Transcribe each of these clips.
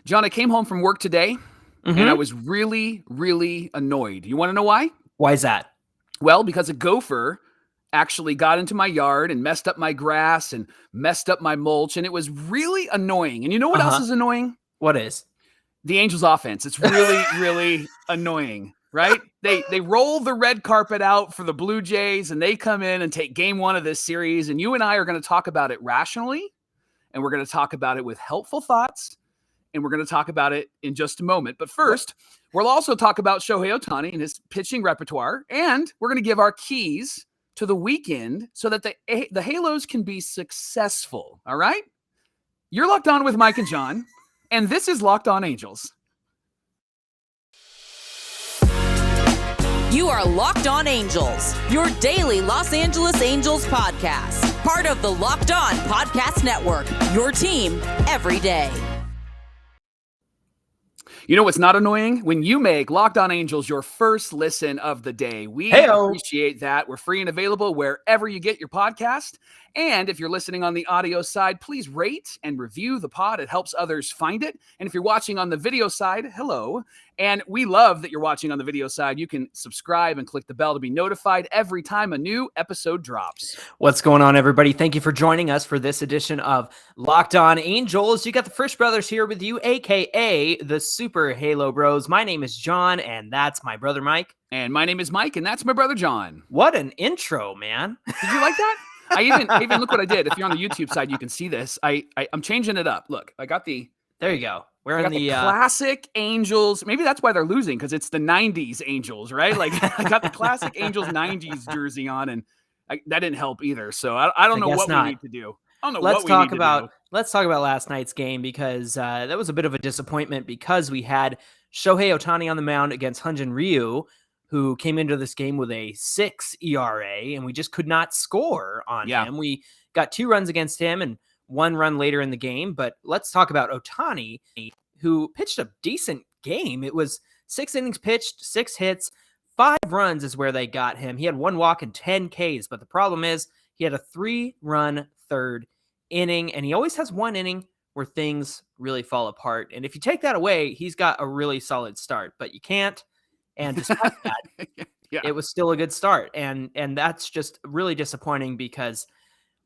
John, I came home from work today and I Mm-hmm. was really, really annoyed. You want to know why? Why is that? Well, because a gopher actually got into my yard and messed up my grass and messed up my mulch, and it was really annoying. And you know what else Uh-huh. is annoying? What is? The Angels offense. It's really, really annoying, right? They roll the red carpet out for the Blue Jays and they come in and take game one of this series. And you and I are going to talk about it rationally, and we're going to talk about it with helpful thoughts, and we're going to talk about it in just a moment. But What? first, we'll also talk about Shohei Ohtani and his pitching repertoire, and we're going to give our keys to the weekend so that the Halos can be successful. All right? You're locked on with Mike and John, and this is Locked On Angels. You are Locked On Angels, your daily Los Angeles Angels podcast. Part of the Locked On Podcast Network, your team every day. You know what's not annoying? When you make Locked On Angels your first listen of the day. We Heyo. appreciate that. We're free and available wherever you get your podcast. And if you're listening on the audio side, please rate and review the pod. It helps others find it. And if you're watching on the video side, hello. And we love that you're watching on the video side. You can subscribe and click the bell to be notified every time a new episode drops. What's going on, everybody? Thank you for joining us for this edition of Locked On Angels. You got the Frisch Brothers here with you, a.k.a. the Super Halo Bros. My name is John, and that's my brother Mike. And my name is Mike, and that's my brother John. What an intro, man. Did you like that? I even look what I did. If you're on the YouTube side, you can see this. I'm changing it up. Look, I got the... There you go. We're I in got the classic Angels. Maybe that's why they're losing, because it's the 90s Angels, right? Like I got the classic Angels 90s jersey on, and that didn't help either. So I don't know what we need to do. I don't know what we need to do. Let's talk about last night's game, because that was a bit of a disappointment, because we had Shohei Ohtani on the mound against Hyunjin Ryu, who came into this game with a 6 ERA, and we just could not score on him. We got 2 runs against him and 1 run later in the game. But let's talk about Ohtani, who pitched a decent game. It was 6 innings pitched, 6 hits, 5 runs is where they got him. He had 1 walk and 10 Ks, but the problem is he had a 3-run third inning, and he always has 1 inning where things really fall apart. And if you take that away, he's got a really solid start, but you can't. And despite that, it was still a good start. And that's just really disappointing, because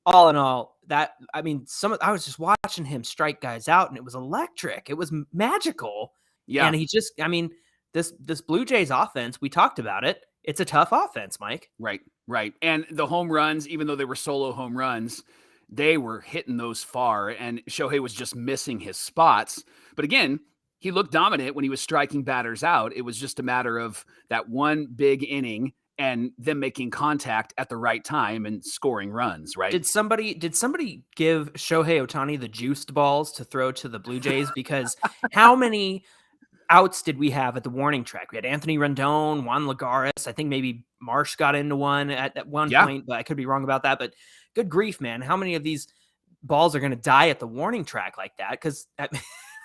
all in all, I was just watching him strike guys out, and it was electric. It was magical. Yeah. And he just, this Blue Jays offense, we talked about it. It's a tough offense, Mike. Right. And the home runs, even though they were solo home runs, they were hitting those far, and Shohei was just missing his spots. But again, he looked dominant when he was striking batters out. It was just a matter of that one big inning and them making contact at the right time and scoring runs, right? Did somebody give Shohei Ohtani the juiced balls to throw to the Blue Jays? Because how many outs did we have at the warning track? We had Anthony Rendon, Juan Lagares. I think maybe Marsh got into one at one point, but I could be wrong about that. But good grief, man. How many of these balls are going to die at the warning track like that? Because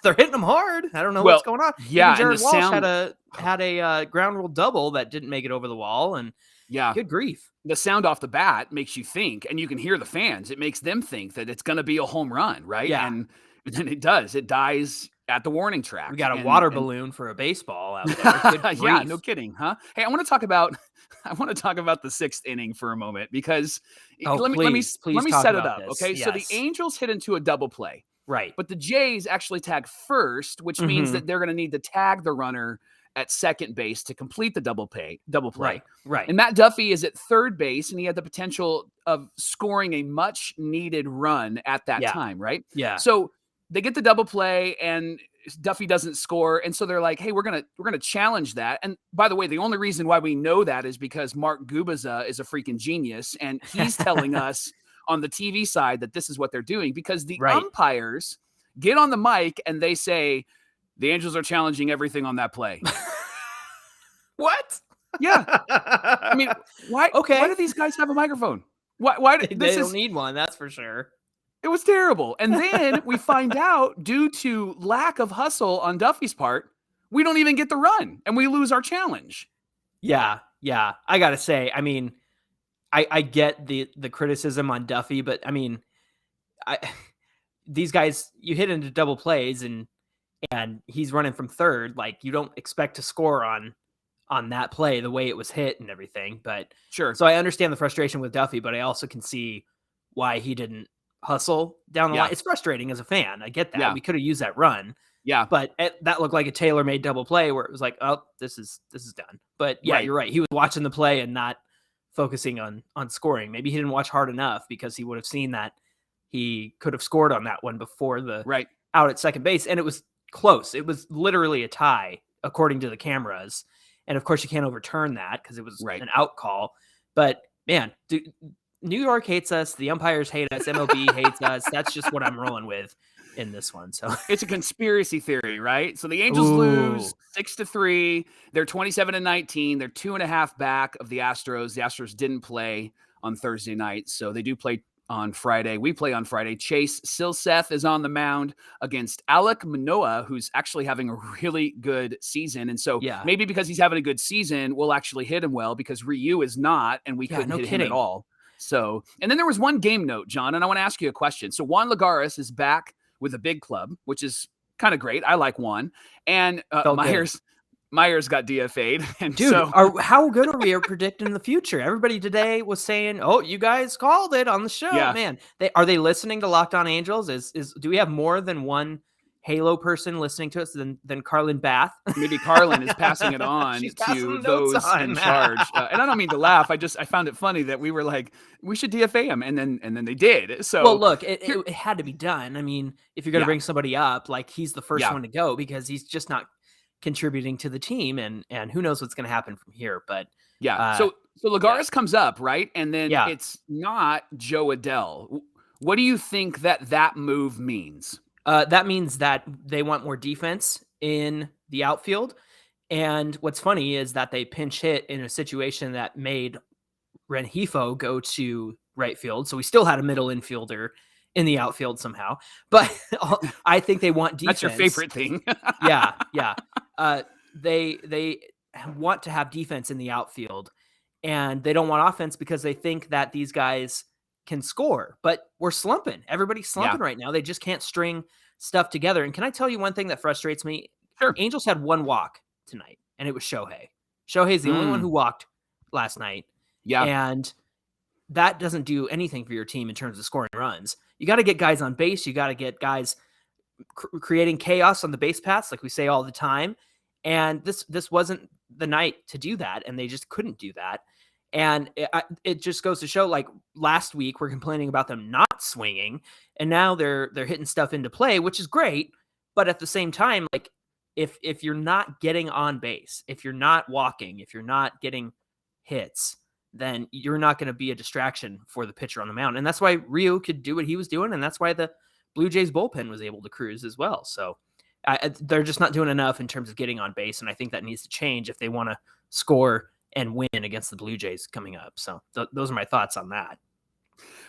they're hitting them hard. I don't know what's going on. Yeah, Jared Walsh had a ground rule double that didn't make it over the wall, and good grief. The sound off the bat makes you think, and you can hear the fans. It makes them think that it's going to be a home run, right? Yeah. And then it does. It dies at the warning track. We got a water balloon for a baseball out there. Yeah, no kidding, huh? Hey, I want to talk about the 6th inning for a moment, because let me set it up. This. Okay, yes. So the Angels hit into a double play. Right. But the Jays actually tag first, which means that they're going to need to tag the runner at second base to complete the double play. Right. And Matt Duffy is at third base, and he had the potential of scoring a much needed run at that time, right? Yeah. So they get the double play, and Duffy doesn't score, and so they're like, "Hey, we're gonna challenge that." And by the way, the only reason why we know that is because Mark Gubaza is a freaking genius, and he's telling us on the TV side that this is what they're doing, because the umpires get on the mic and they say, the Angels are challenging everything on that play. What? Yeah. I mean, why do these guys have a microphone? Why they don't need one, that's for sure. It was terrible. And then we find out, due to lack of hustle on Duffy's part, we don't even get the run, and we lose our challenge. Yeah. I got to say, I get the criticism on Duffy, but these guys, you hit into double plays, and and he's running from third. Like, you don't expect to score on that play the way it was hit and everything. But Sure. so I understand the frustration with Duffy, but I also can see why he didn't hustle down the line. It's frustrating as a fan. I get that. Yeah. We could have used that run. Yeah. But that looked like a tailor-made double play where it was like, oh, this is done. But yeah, Right. You're right. He was watching the play and not focusing on scoring. Maybe he didn't watch hard enough, because he would have seen that he could have scored on that one before the out at second base. And it was close. It was literally a tie according to the cameras. And of course you can't overturn that because it was an out call. But man, New York hates us. The umpires hate us. MLB hates us. That's just what I'm rolling with in this one. So it's a conspiracy theory, right? So the Angels lose 6-3. They're 27-19. They're 2.5 back of the Astros. The Astros didn't play on Thursday night, so they do play on Friday. We play on Friday. Chase Silseth is on the mound against Alek Manoah, who's actually having a really good season. And so maybe because he's having a good season, we'll actually hit him well, because Ryu is not, and we couldn't hit him at all. So, and then there was one game note, John, and I want to ask you a question. So Juan Lagares is back with a big club, which is kind of great. I like Juan. And Myers got DFA'd. And dude, how good are we at predicting the future? Everybody today was saying, "Oh, you guys called it on the show." Yeah. Man, are they listening to Locked On Angels? Do we have more than one Halo person listening to us than Carlin Bath? Maybe Carlin is passing it on to those in charge. And I don't mean to laugh. I found it funny that we were like, we should DFA him, and then they did. So well, look, it had to be done. I mean, if you're going to bring somebody up, like, he's the first one to go, because he's just not contributing to the team, and who knows what's going to happen from here. But so Lagares comes up, right? And then it's not Joe Adell. What do you think that move means? That means that they want more defense in the outfield. And what's funny is that they pinch hit in a situation that made Rengifo go to right field. So we still had a middle infielder in the outfield somehow. But I think they want defense. That's your favorite thing. Yeah. They want to have defense in the outfield, and they don't want offense because they think that these guys can score. But we're slumping. Everybody's slumping right now. They just can't string stuff together. And can I tell you one thing that frustrates me? Sure. Angels had one walk tonight, and it was Shohei. Shohei's the only one who walked last night. Yeah. And that doesn't do anything for your team in terms of scoring runs. You got to get guys on base. You got to get guys creating chaos on the base paths, like we say all the time. And this wasn't the night to do that, and they just couldn't do that. And it just goes to show, like, last week we're complaining about them not swinging, and now they're hitting stuff into play, which is great. But at the same time, like, if you're not getting on base, if you're not walking, if you're not getting hits, then you're not going to be a distraction for the pitcher on the mound. And that's why Rio could do what he was doing, and that's why the Blue Jays bullpen was able to cruise as well. So they're just not doing enough in terms of getting on base, and I think that needs to change if they want to score and win against the Blue Jays coming up. So those are my thoughts on that.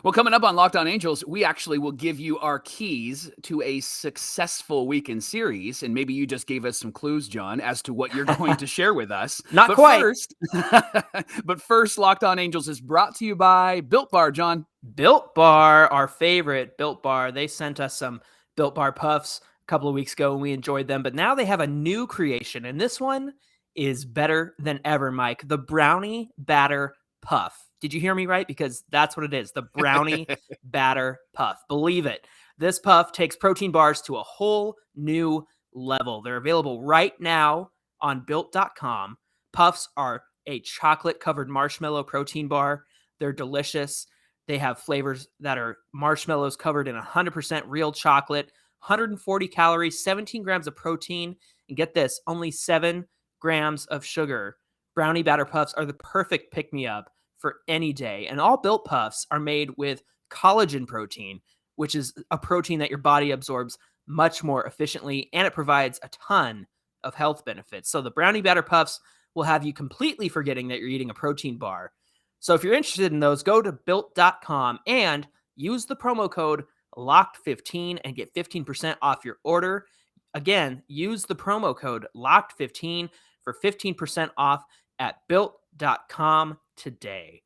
Well, coming up on Locked On Angels, we actually will give you our keys to a successful weekend series. And maybe you just gave us some clues, John, as to what you're going to share with us. Not quite. But first, Locked On Angels is brought to you by Built Bar, John. Built Bar, our favorite Built Bar. They sent us some Built Bar Puffs a couple of weeks ago, and we enjoyed them. But now they have a new creation, and this one is better than ever, Mike. The Brownie Batter Puff. Did you hear me right? Because that's what it is. The Brownie Batter Puff. Believe it. This puff takes protein bars to a whole new level. They're available right now on Built.com. Puffs are a chocolate-covered marshmallow protein bar. They're delicious. They have flavors that are marshmallows covered in 100% real chocolate, 140 calories, 17 grams of protein, and get this, only 7 grams of sugar. Brownie Batter Puffs are the perfect pick-me-up for any day. And all Built Puffs are made with collagen protein, which is a protein that your body absorbs much more efficiently, and it provides a ton of health benefits. So the Brownie Batter Puffs will have you completely forgetting that you're eating a protein bar. So if you're interested in those, go to Built.com and use the promo code LOCKED15 and get 15% off your order. Again, use the promo code LOCKED15 for 15% off at Built.com today.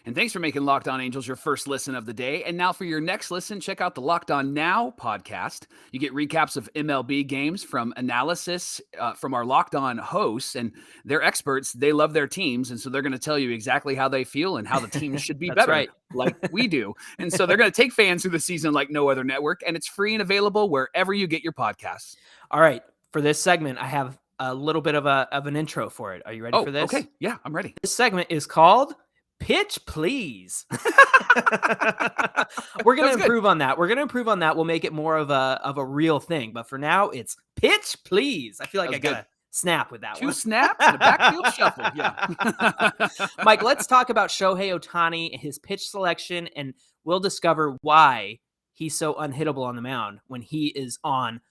And thanks for making Locked On Angels your first listen of the day. And now for your next listen, check out the Locked On Now podcast. You get recaps of MLB games from analysis from our Locked On hosts, and they're experts. They love their teams, and so they're going to tell you exactly how they feel and how the team should be better, right. like we do. And so they're going to take fans through the season like no other network, and it's free and available wherever you get your podcasts. All right, for this segment, I have a little bit of an intro for it. Are you ready for this? Okay. Yeah, I'm ready. This segment is called Pitch Please. We're going to improve on that. We'll make it more of a real thing. But for now, it's Pitch Please. I feel like I got to snap with that 2 one. snaps and a backfield shuffle. Yeah. Mike, let's talk about Shohei Ohtani and his pitch selection, and we'll discover why he's so unhittable on the mound when he is on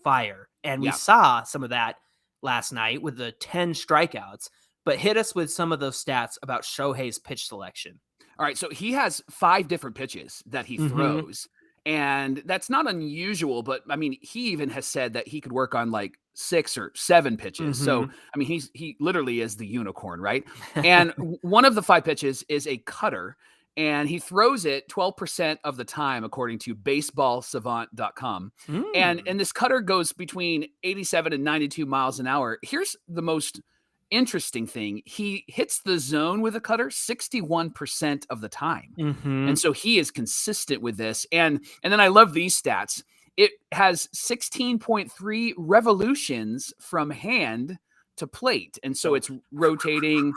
fire. And we saw some of that last night with the 10 strikeouts. But hit us with some of those stats about Shohei's pitch selection. All right, so he has 5 different pitches that he throws, and that's not unusual, but, I mean, he even has said that he could work on, like, 6 or 7 pitches. So, I mean, he literally is the unicorn, right? And one of the 5 pitches is a cutter, and he throws it 12% of the time, according to baseballsavant.com. And this cutter goes between 87 and 92 miles an hour. Here's the most interesting thing. He hits the zone with a cutter 61% of the time. And so he is consistent with this. And then I love these stats. It has 16.3 revolutions from hand to plate. And so it's rotating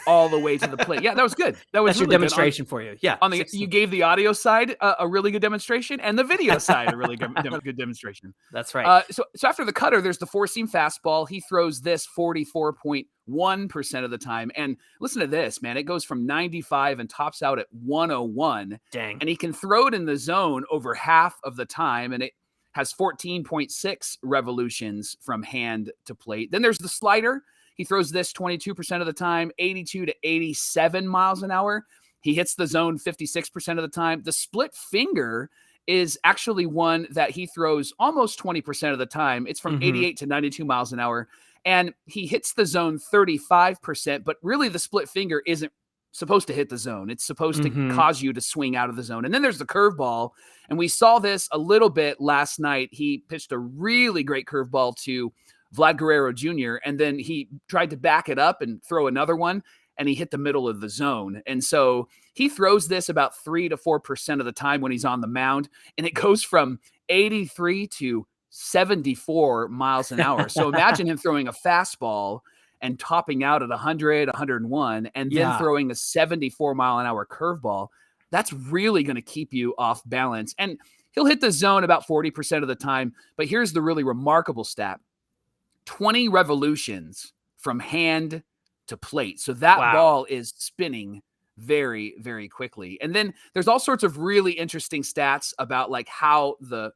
all the way to the plate. Yeah, that was good. That's really your demonstration for you. Yeah. You gave the audio side a really good demonstration, and the video side a really good demonstration. That's right. So after the cutter, there's the 4-seam fastball. He throws this 44.1% of the time. And listen to this, man. It goes from 95 and tops out at 101. Dang. And he can throw it in the zone over half of the time, and it has 14.6 revolutions from hand to plate. Then there's the slider. He throws this 22% of the time, 82 to 87 miles an hour. He hits the zone 56% of the time. The split finger is actually one that he throws almost 20% of the time. It's from 88 to 92 miles an hour. And he hits the zone 35%, but really the split finger isn't supposed to hit the zone. It's supposed to cause you to swing out of the zone. And then there's the curveball. And we saw this a little bit last night. He pitched a really great curveball to Vlad Guerrero Jr., and then he tried to back it up and throw another one, and he hit the middle of the zone. And so he throws this about 3 to 4% of the time when he's on the mound, and it goes from 83 to 74 miles an hour. So imagine him throwing a fastball and topping out at 100, 101, and then throwing a 74 mile an hour curveball. That's really going to keep you off balance. And he'll hit the zone about 40% of the time. But here's the really remarkable stat. 20 revolutions from hand to plate. So that ball is spinning very, very quickly. And then there's all sorts of really interesting stats about like how the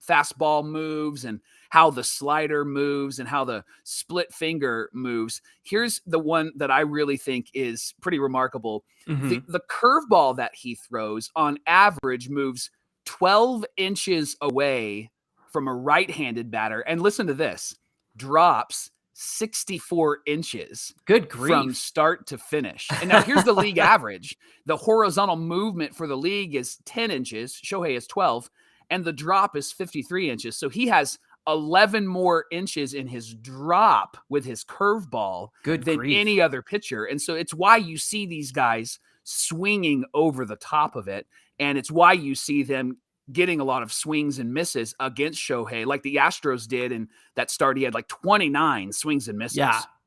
fastball moves and how the slider moves and how the split finger moves. Here's the one that I really think is pretty remarkable. The curveball that he throws on average moves 12 inches away from a right-handed batter. And listen to this. Drops 64 inches. Good grief. From start to finish. And now here's the league average. The horizontal movement for the league is 10 inches. Shohei is 12. And the drop is 53 inches. So he has 11 more inches in his drop with his curveball than any other pitcher. And so it's why you see these guys swinging over the top of it. And it's why you see them getting a lot of swings and misses against Shohei, like the Astros did in that start. He had like 29 swings and misses.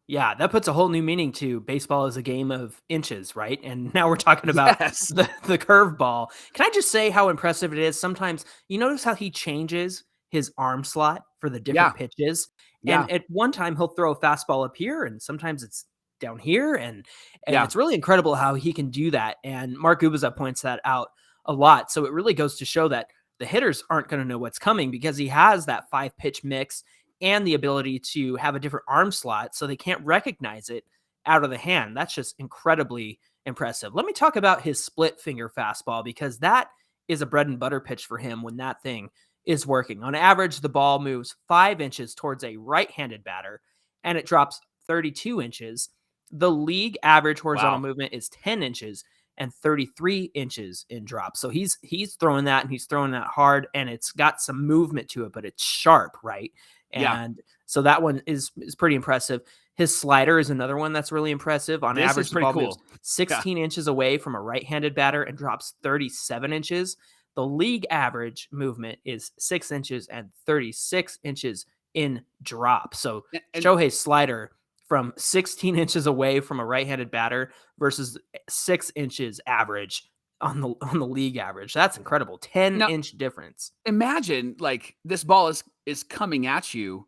Yeah, that puts a whole new meaning to baseball as a game of inches, right? And now we're talking about the curveball. Can I just say how impressive it is? Sometimes you notice how he changes his arm slot for the different pitches. And at one time he'll throw a fastball up here, and sometimes it's down here. And it's really incredible how he can do that. And Mark Gubicza points that out a lot. So it really goes to show that the hitters aren't going to know what's coming because he has that 5-pitch mix and the ability to have a different arm slot so they can't recognize it out of the hand. That's just incredibly impressive. Let me talk about his split finger fastball because that is a bread and butter pitch for him when that thing is working. On average, the ball moves 5 inches towards a right-handed batter and it drops 32 inches. The league average horizontal movement is 10 inches. and 33 inches in drop. So he's throwing that, and he's throwing that hard, and it's got some movement to it, but it's sharp, right? Yeah. And so that one is pretty impressive. His slider is another one that's really impressive. On This average, is the pretty ball cool. moves 16 inches away from a right-handed batter and drops 37 inches. The league average movement is 6 inches and 36 inches in drop. So And Shohei's slider from 16 inches away from a right-handed batter versus 6 inches average on the league average. That's incredible. 10-inch difference. imagine like this ball is coming at you,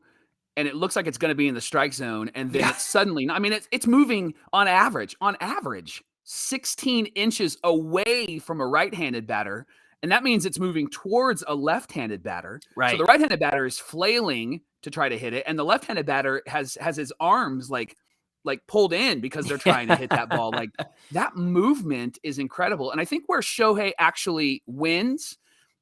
and it looks like it's going to be in the strike zone, and then it's suddenly, I mean, it's moving on average 16 inches away from a right-handed batter, and that means it's moving towards a left-handed batter. Right. So the right-handed batter is flailing to try to hit it, and the left-handed batter has his arms like pulled in because they're trying to hit that ball. Like, that movement is incredible. And I think where Shohei actually wins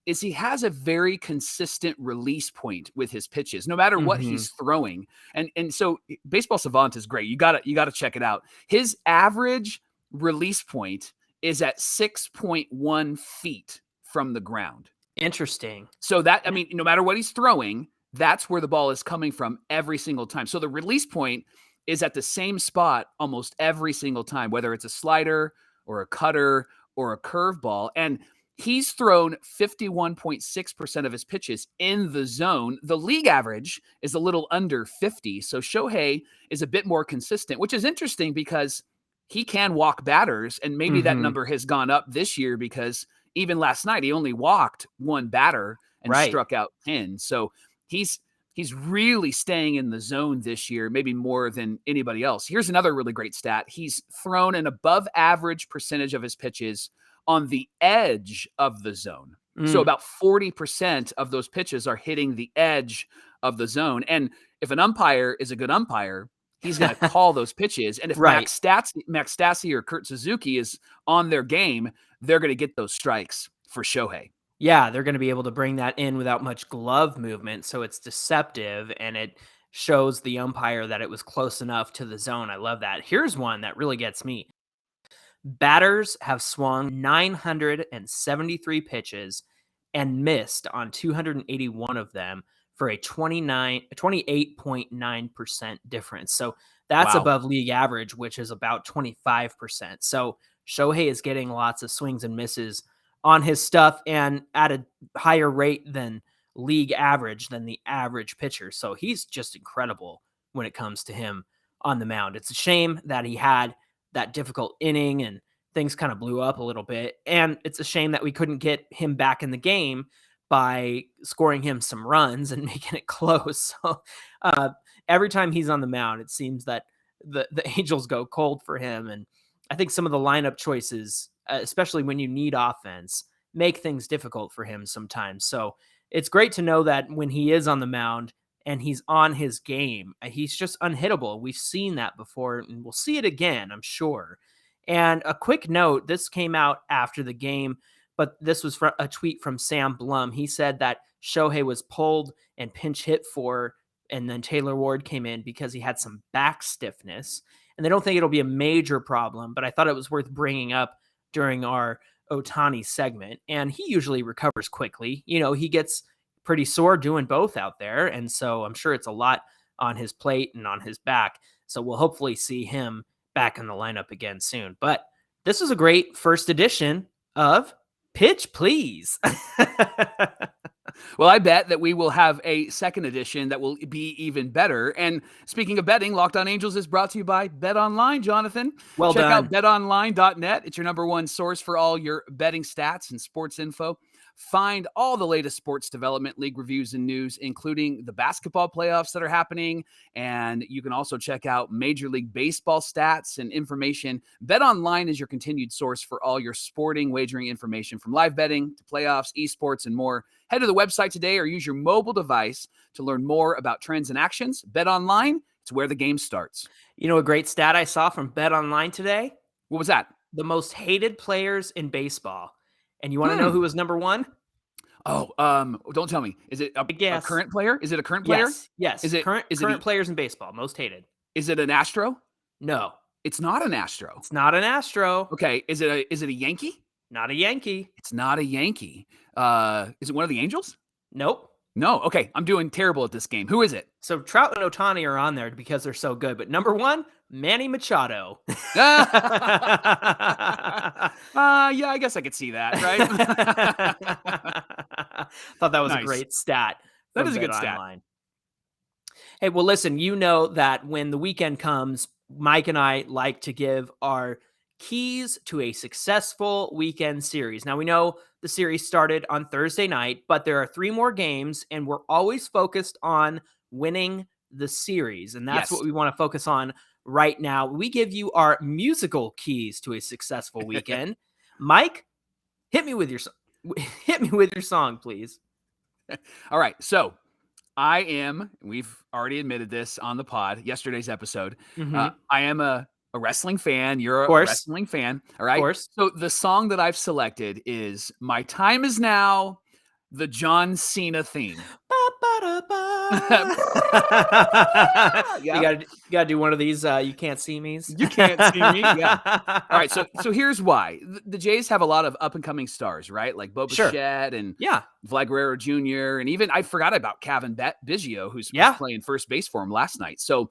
is he has a very consistent release point with his pitches, no matter what he's throwing. And so Baseball Savant is great. You gotta check it out. His average release point is at 6.1 feet from the ground. Interesting. So that, I mean, no matter what he's throwing, that's where the ball is coming from every single time. So the release point is at the same spot almost every single time, whether it's a slider or a cutter or a curveball. And he's thrown 51.6% of his pitches in the zone. The league average is a little under 50. So Shohei is a bit more consistent, which is interesting because he can walk batters. And maybe that number has gone up this year because even last night he only walked one batter and struck out 10. So he's really staying in the zone this year, maybe more than anybody else. Here's another really great stat. He's thrown an above average percentage of his pitches on the edge of the zone. So about 40% of those pitches are hitting the edge of the zone. And if an umpire is a good umpire, he's going to call those pitches. And if Max Stassi or Kurt Suzuki is on their game, they're going to get those strikes for Shohei. Yeah, they're going to be able to bring that in without much glove movement. So it's deceptive, and it shows the umpire that it was close enough to the zone. I love that. Here's one that really gets me. Batters have swung 973 pitches and missed on 281 of them for a 28.9% difference. So that's above league average, which is about 25%. So Shohei is getting lots of swings and misses on his stuff and at a higher rate than league average, than the average pitcher. So he's just incredible when it comes to him on the mound. It's a shame that he had that difficult inning and things kind of blew up a little bit. And it's a shame that we couldn't get him back in the game by scoring him some runs and making it close. So every time he's on the mound, it seems that the Angels go cold for him. And I think some of the lineup choices, especially when you need offense, make things difficult for him sometimes. So it's great to know that when he is on the mound and he's on his game, he's just unhittable. We've seen that before, and we'll see it again, I'm sure. And a quick note, this came out after the game, but this was a tweet from Sam Blum. He said that Shohei was pulled and pinch hit for, and then Taylor Ward came in because he had some back stiffness. And they don't think it'll be a major problem, but I thought it was worth bringing up during our Ohtani segment. And he usually recovers quickly. You know, he gets pretty sore doing both out there. And so I'm sure it's a lot on his plate and on his back. So we'll hopefully see him back in the lineup again soon. But this was a great first edition of Pitch Please. Well, I bet that we will have a second edition that will be even better. And speaking of betting, Locked On Angels is brought to you by BetOnline, Jonathan. Well Check done. out betonline.net. It's your number one source for all your betting stats and sports info. Find all the latest sports development, league reviews, and news, including the basketball playoffs that are happening. And you can also check out Major League Baseball stats and information. BetOnline is your continued source for all your sporting wagering information, from live betting to playoffs, esports, and more. Head to the website today or use your mobile device to learn more about trends and actions. BetOnline, it's where the game starts. You know, a great stat I saw from BetOnline today? What was that? The most hated players in baseball. And you want to know who was number one? Oh, don't tell me. Is it a current player? Is it a current player? Yes. Is it current players in baseball, most hated? Is it an Astro? No. It's not an Astro. It's not an Astro. Okay. Is it a Yankee? Not a Yankee. It's not a Yankee. Is it one of the Angels? Nope. No. Okay. I'm doing terrible at this game. Who is it? So Trout and Ohtani are on there because they're so good. But number 1, Manny Machado. Yeah, I guess I could see that, right? Thought that was a Nice. great stat. That from is a good stat. BetOnline. Hey, well, listen, you know that when the weekend comes, Mike and I like to give our keys to a successful weekend series. Now, we know the series started on Thursday night, but there are 3 more games, and we're always focused on winning the series. And that's Yes. what we want to focus on right now. We give you our musical keys to a successful weekend. Mike, hit me with your song, please. All right. So we've already admitted this on the pod, yesterday's episode. Mhm. I am a wrestling fan. You're a course. wrestling fan. All right. Of course. So the song that I've selected is My Time Is Now, the John Cena theme. You gotta do one of these you can't see me's. You can't see me. Yeah. All right. So here's why. The Jays have a lot of up and coming stars, right? Like Bo Sure. Bichette and Yeah. Vlad Guerrero Jr. And even I forgot about Kevin Biggio, who's Yeah. playing first base for him last night. So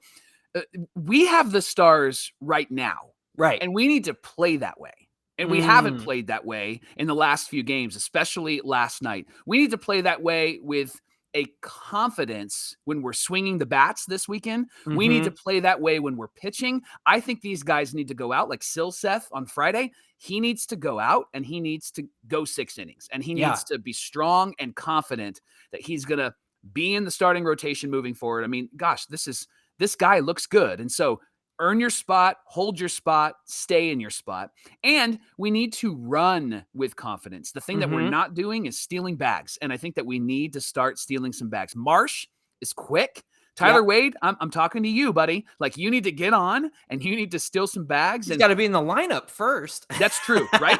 we have the stars right now, Right. and we need to play that way. And we haven't played that way in the last few games, especially last night. We need to play that way with a confidence when we're swinging the bats this weekend. We need to play that way when we're pitching. I think these guys need to go out like Silseth on Friday. He needs to go out and he needs to go 6 innings. And he needs to be strong and confident that he's going to be in the starting rotation moving forward. I mean, gosh, this guy looks good. And so earn your spot, hold your spot, stay in your spot. And we need to run with confidence. The thing that we're not doing is stealing bags. And I think that we need to start stealing some bags. Marsh is quick. Tyler Wade, I'm talking to you, buddy. Like, you need to get on and you need to steal some bags. He's got to be in the lineup first. That's true, right?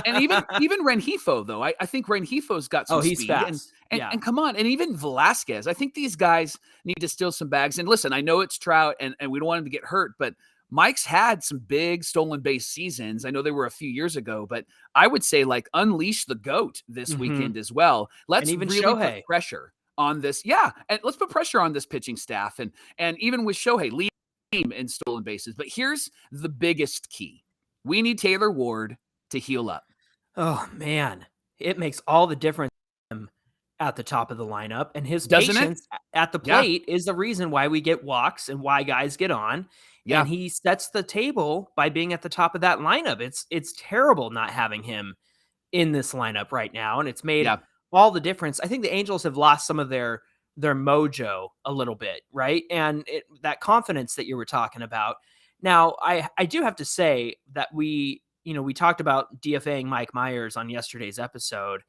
and even Rengifo, though, I think Rengifo's got some he's speed. fast. And come on, and even Velasquez. I think these guys need to steal some bags. And listen, I know it's Trout, and we don't want him to get hurt, but Mike's had some big stolen base seasons. I know they were a few years ago, but I would say, like, unleash the GOAT this weekend as well. Let's even really Shohei. put pressure on this. Yeah, and let's put pressure on this pitching staff. And even with Shohei, lead team in stolen bases. But here's the biggest key. We need Taylor Ward to heal up. Oh, man. It makes all the difference at the top of the lineup. And his Doesn't it? patience at the plate is the reason why we get walks and why guys get on. Yeah. And he sets the table by being at the top of that lineup. It's terrible not having him in this lineup right now. And it's made all the difference. I think the Angels have lost some of their mojo a little bit, right? And that confidence that you were talking about. Now, I do have to say that we talked about DFAing Mike Myers on yesterday's episode.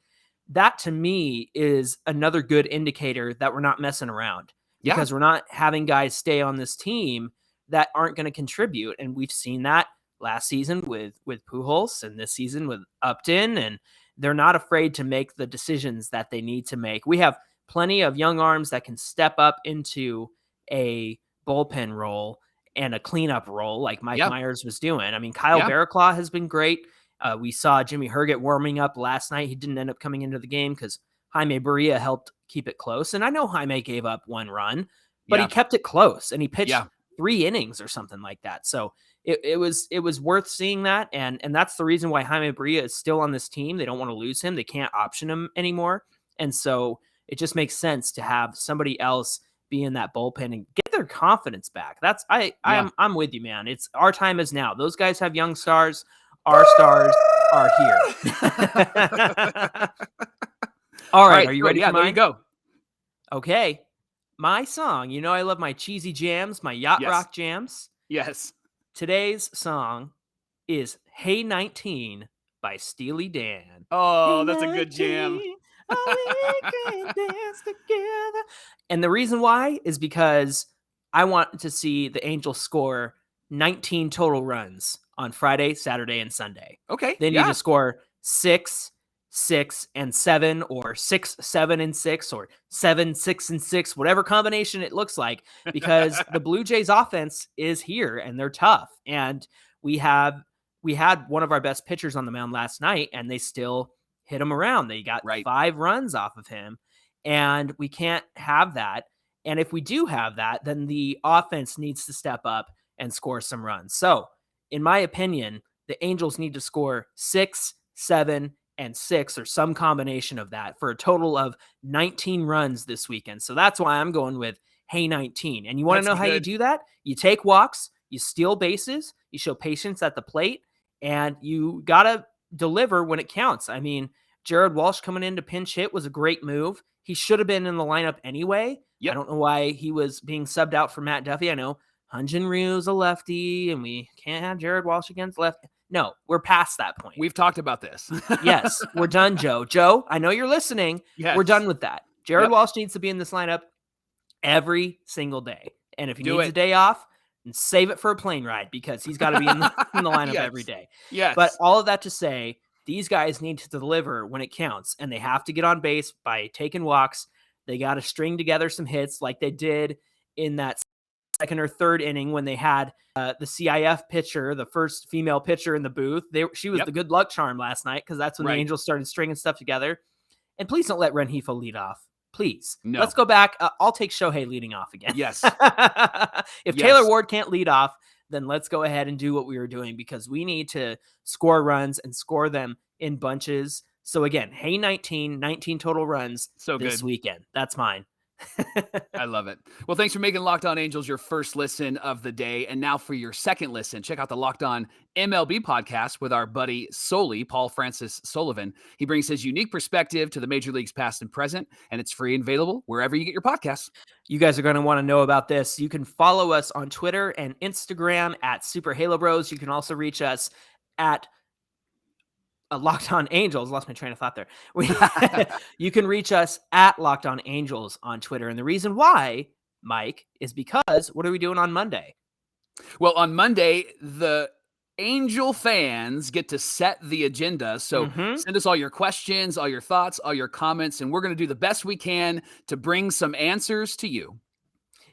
That to me is another good indicator that we're not messing around because we're not having guys stay on this team that aren't going to contribute. And we've seen that last season with Pujols and this season with Upton, and they're not afraid to make the decisions that they need to make. We have plenty of young arms that can step up into a bullpen role and a cleanup role like Mike Myers was doing. I mean, Kyle Barraclough has been great. We saw Jimmy Herget warming up last night. He didn't end up coming into the game because Jaime Barria helped keep it close. And I know Jaime gave up 1 run, but he kept it close and he pitched 3 innings or something like that. So it was worth seeing that. And that's the reason why Jaime Barria is still on this team. They don't want to lose him. They can't option him anymore. And so it just makes sense to have somebody else be in that bullpen and get their confidence back. I'm with you, man. It's our time is now. Those guys have young stars. Our stars are here. All right. Are you ready for mine? There you go. Okay. My song. You know I love my cheesy jams, my yacht rock jams. Yes. Today's song is Hey 19 by Steely Dan. Oh, Hey that's a good jam. 19, oh, we can dance together. And the reason why is because I want to see the Angels score 19 total runs on Friday, Saturday, and Sunday. Okay. They need to score 6, 6-7 or 6-7-6 or 7-6-6, whatever combination it looks like, because the Blue Jays offense is here and they're tough. And we had one of our best pitchers on the mound last night and they still hit him around. They got 5 runs off of him, and we can't have that. And if we do have that, then the offense needs to step up and score some runs. So in my opinion, the Angels need to score 6, 7, and 6 or some combination of that for a total of 19 runs this weekend. So that's why I'm going with Hey 19. And you want to know how you do that? You take walks, you steal bases, you show patience at the plate, and you got to deliver when it counts. I mean, Jared Walsh coming in to pinch hit was a great move. He should have been in the lineup anyway. Yep. I don't know why he was being subbed out for Matt Duffy. I know Hyun-Jin Ryu's a lefty, and we can't have Jared Walsh against lefty. No, we're past that point. We've talked about this. Yes, we're done, Joe. Joe, I know you're listening. Yes. We're done with that. Jared Walsh needs to be in this lineup every single day. And if he needs a day off, and save it for a plane ride, because he's got to be in the lineup every day. Yes. But all of that to say, these guys need to deliver when it counts, and they have to get on base by taking walks. They got to string together some hits like they did in that second or third inning when they had the CIF pitcher, the first female pitcher in the booth. She was the good luck charm last night, because that's when the Angels started stringing stuff together. And please don't let Rengifo lead off. Please. No. Let's go back. I'll take Shohei leading off again. Yes. If Taylor Ward can't lead off, then let's go ahead and do what we were doing, because we need to score runs and score them in bunches. So again, Hey 19 total runs this weekend. That's mine. I love it. Well, thanks for making Locked On Angels your first listen of the day. And now for your second listen, check out the Locked On MLB podcast with our buddy Soli, Paul Francis Sullivan. He brings his unique perspective to the major leagues past and present, and it's free and available wherever you get your podcasts. You guys are going to want to know about this. You can follow us on Twitter and Instagram at Super Halo Bros. You can also reach us at Locked On Angels. Lost my train of thought there. You can reach us at Locked On Angels on Twitter. And the reason why, Mike, is because what are we doing on Monday? Well, on Monday, the Angel fans get to set the agenda. So send us all your questions, all your thoughts, all your comments, and we're going to do the best we can to bring some answers to you.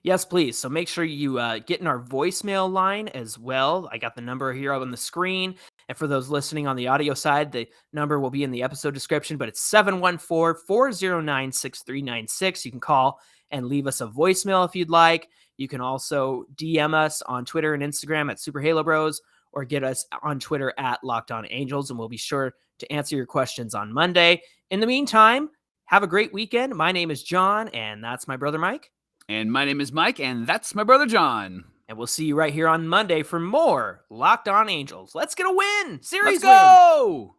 Yes, please. So make sure you get in our voicemail line as well. I got the number here on the screen. And for those listening on the audio side, the number will be in the episode description, but it's 714-409-6396. You can call and leave us a voicemail if you'd like. You can also DM us on Twitter and Instagram at Super Halo Bros, or get us on Twitter at Locked On Angels, and we'll be sure to answer your questions on Monday. In the meantime, have a great weekend. My name is John, and that's my brother Mike. And my name is Mike, and that's my brother John. And we'll see you right here on Monday for more Locked On Angels. Let's get a win! Series Let's go!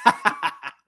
win!